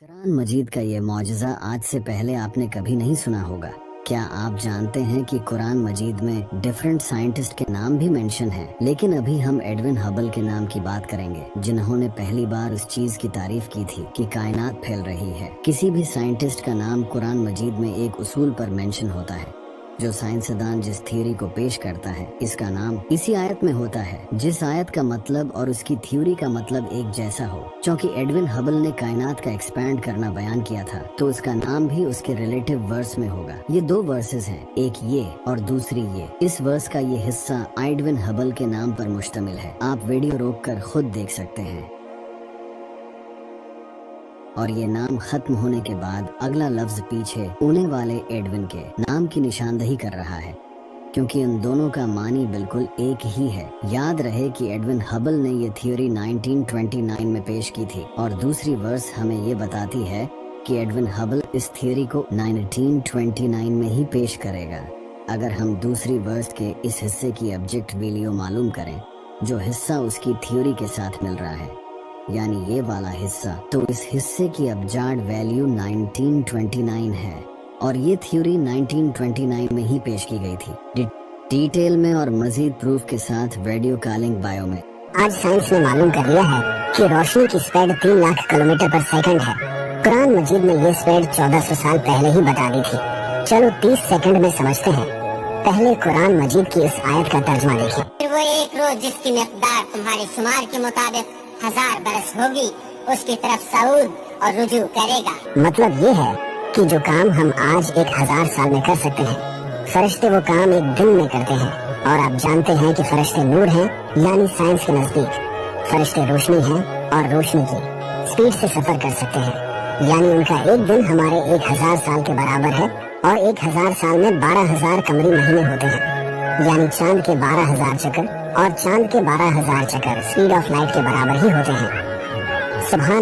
कुरान मजीद का ये मौजज़ा आज से पहले आपने कभी नहीं सुना होगा। क्या आप जानते हैं कि कुरान मजीद में डिफरेंट साइंटिस्ट के नाम भी मेंशन हैं? लेकिन अभी हम एडविन हबल के नाम की बात करेंगे, जिन्होंने पहली बार उस चीज की तारीफ की थी कि कायनात फैल रही है। किसी भी साइंटिस्ट का नाम कुरान मजीद में एक उसूल पर मेंशन होता है। जो साइंसदान जिस थ्योरी को पेश करता है, इसका नाम इसी आयत में होता है, जिस आयत का मतलब और उसकी थ्योरी का मतलब एक जैसा हो। क्योंकि एडविन हबल ने कायनात का एक्सपैंड करना बयान किया था, तो उसका नाम भी उसके रिलेटिव वर्स में होगा। ये दो वर्सेस हैं, एक ये और दूसरी ये। इस वर्स का ये हिस्सा एडविन हबल के नाम पर मुश्तमिल है। आप वीडियो रोककर खुद देख सकते हैं। और ये नाम खत्म होने के बाद अगला लफ्ज पीछे होने वाले एडविन के नाम की निशानदही कर रहा है, क्योंकि उन दोनों का मानी बिल्कुल एक ही है। याद रहे कि एडविन हबल ने ये थ्योरी 1929 में पेश की थी और दूसरी वर्स हमें ये बताती है कि एडविन हबल इस थ्योरी को 1929 में ही पेश करेगा। अगर हम दूसरी वर्स के इस हिस्से की ऑब्जेक्ट वैल्यू मालूम करें, जो हिस्सा उसकी थ्योरी के साथ मिल रहा है, यानी ये वाला हिस्सा, तो इस हिस्से की अबजाड वैल्यू 1929 है और ये थ्योरी 1929 में ही पेश की गई थी। डिटेल में और मजीद प्रूफ के साथ वीडियो कॉलिंग बायो में। आज साइंस ने मालूम कर लिया है कि रोशनी की स्पीड 3 लाख किलोमीटर पर सेकंड है। कुरान मजीद ने ये स्पीड 1400 साल पहले ही बता दी थी। चलो 30 सेकंड में समझते हैं। पहले कुरान मजीद की इस आयत का तर्जुमा देखिए। फिर वो एक रोज जिसकी मिक़दार तुम्हारे शुमार के मुताबिक 1000 बरस होगी, उसकी तरफ सऊद और रुजू करेगा। मतलब ये है कि जो काम हम आज 1000 साल में कर सकते हैं, फरिश्ते वो काम एक दिन में करते हैं। और आप जानते हैं कि फरिश्ते नूर हैं, यानी साइंस के नजदीक फरिश्ते रोशनी हैं और रोशनी की स्पीड से सफर कर सकते हैं। यानी उनका एक दिन हमारे 1000 साल के बराबर है और 1000 साल में 12,000 कमरी महीने होते हैं। यानी चांद के 12,000 चक्कर और चांद के 12,000 चक्कर स्पीड ऑफ लाइट के बराबर ही होते हैं। सुभान